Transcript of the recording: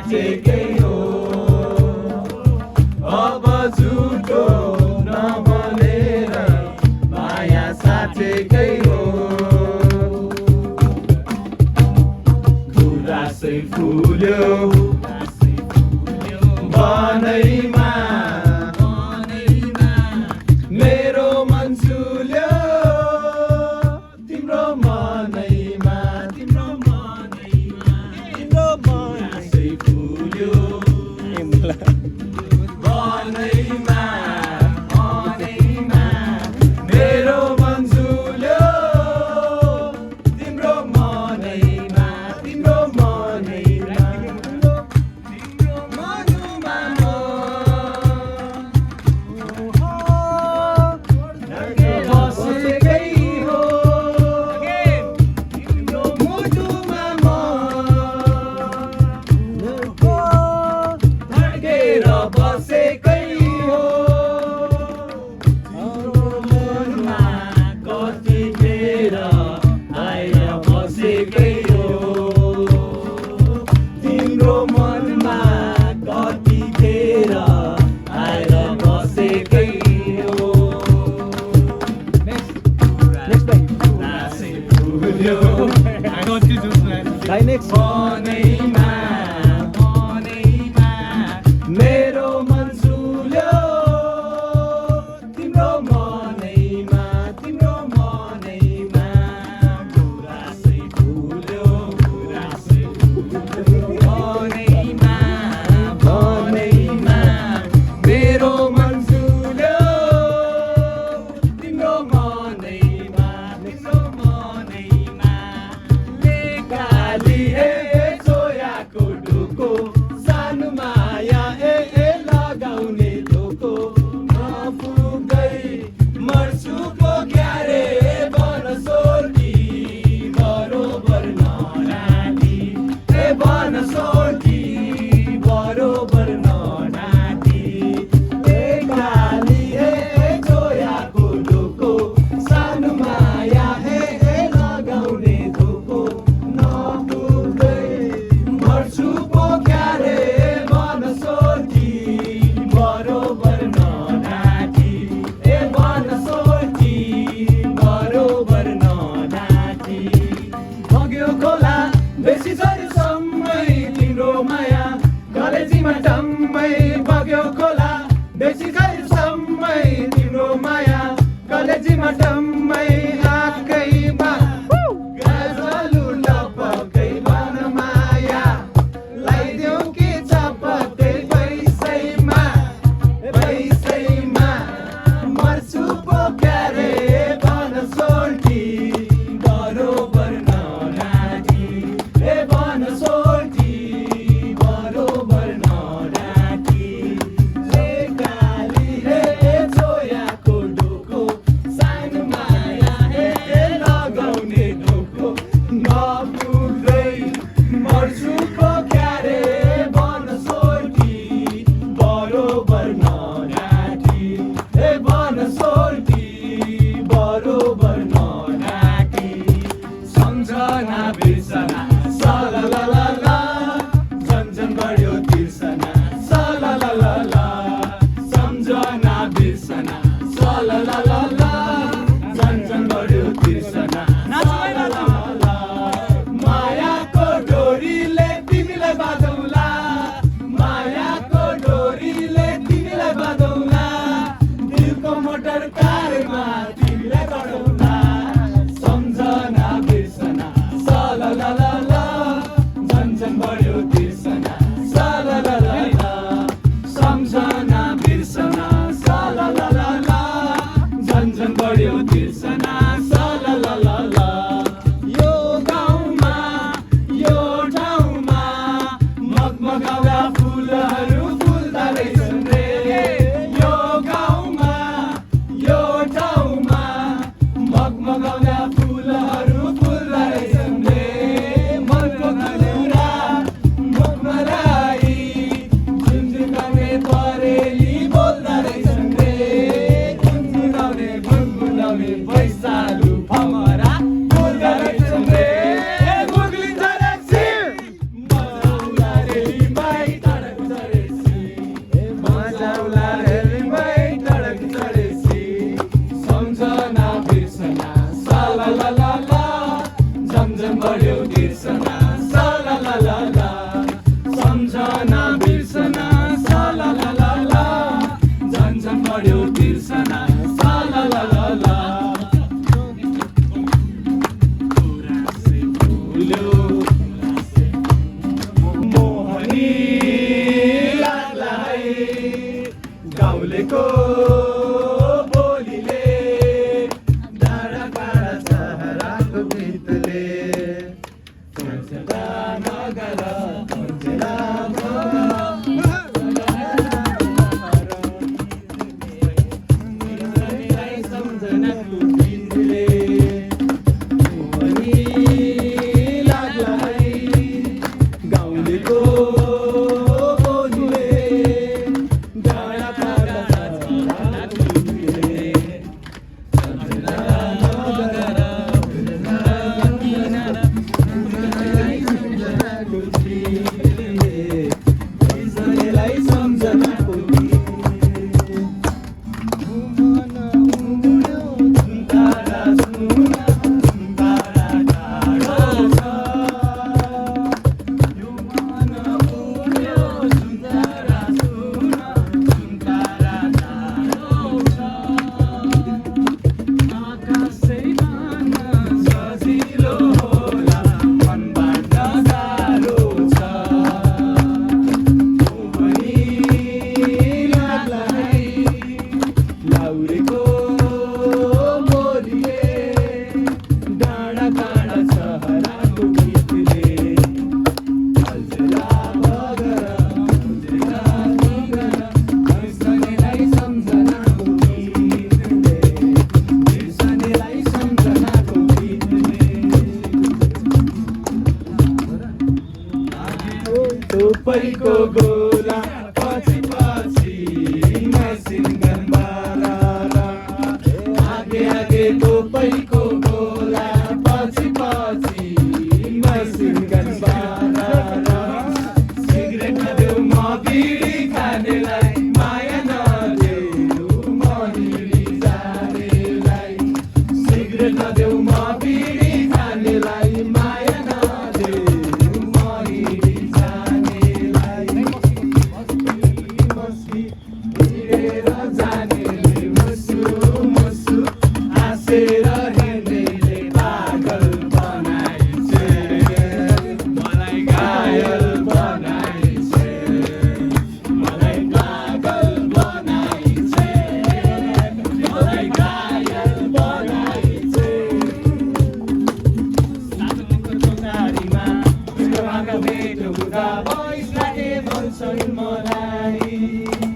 साँचेकै हो अब झुटो नबोलेर माया साँचेकै हो गुराँसै फुल्यो बनैमा मेरो मन झुल्यो तिम्रो मनैमा गुराँसै फुल्यो बनैमा मेरो मन झुल्यो तिम्रो मनैमा बसेकै हो मुटुमा म धड्केर बसेकै हो मनमा कति बेर आएर बसेकै हो तिम्रो मनमा कति बेर आएर बसेकै हो गुराँसै फुल्यो बनैमा मेरो मन झुल्यो तिम्रो मनैमा गुराँसै फुल्यो बनैमा मेरो मन झुल्यो तिम्रो मनैमा लेकाली छोयाको ढोको सानो माया लगाउने धोको नपुग्दै मर्छु पो क्यारे बनसोटी बरोबर ननाटी बनसोटी बरोबर ननाटी लेकाली छोयाको ढोको सानो माया लगाउने धोको नपुग्दै मर्छु पो क्यारे बनसोटी बरोबर ननाटी बनसोटी बरोबर ननाटी बग्यो खोला बेसी झरी सम्मै तिम्रो माया कलेजीमा टम्मै बग्यो खोला बेसी झरी सम्मै तिम्रो माया कलेजीमा टम्मै आँखैमा गजलु टपकै बन माया लगाइदेऊ कि चपतै पैसैमा मर्छु पो क्यारे बनसोटी बरोबर ननाटी बनसोटी बरोबर ननाटी लेकाली छोयाको ढोको सानो माया लगाउने ढोको नपुग्दै मर्छु पो क्यारे बनसोटी बरोबर ननाटी बनसोटी बरोबर ननाटी सम्झना बिर्सना सलललला झन्झन बढ्यो तिर्सना सलललला सम्झना बिर्सना सलललला झन्झन बढ्यो तिर्सना सलललला मायाको डोरीले तिमीलाई बाँधौला मायाको डोरीले तिमीलाई बाँधौला दिलको मोटर कारमा तिमीलाई गढौला सम्झना बिर्सना सलललला झन्झन बढ्यो तिर्सना सलललला सम्झना बिर्सना सलललला झन्झन बढ्यो तिर्सना सलललला यो गाउँमा यो ठाउँमा मगमगाउँदा फुलहरू फुल्दा रहेछन् रे यो गाउँमा यो ठाउँमा मगमगाउँदा फुलहरू फुल्दा रहेछन् रे मनको कुरा मुखमराई झुन्झुनाउने परेली बोल्दा रहेछन् रे गुनगुनाउने गुनगुनाउने पैसालु भमरा बोल्दा रहेछन् रे गुग्लिन्छ रक्सी मजा आउँदा रे माया सम्झना बिर्सना साला ला ला ला झन् झन् बढ्यो बिर्सना साला ला ला ला गुराँसै फुल्यो मोहनी लाग्ला है गाउँलेको बोलीले डाँडा काँडा सहराको गीतले फर्केला नगर फर्केला सम्झनाको गीतले मोहनी लाग्ला है गाउँलेको बोलीले डाँडा काँडा सहराको गीतले फर्केला नगर परिको गोला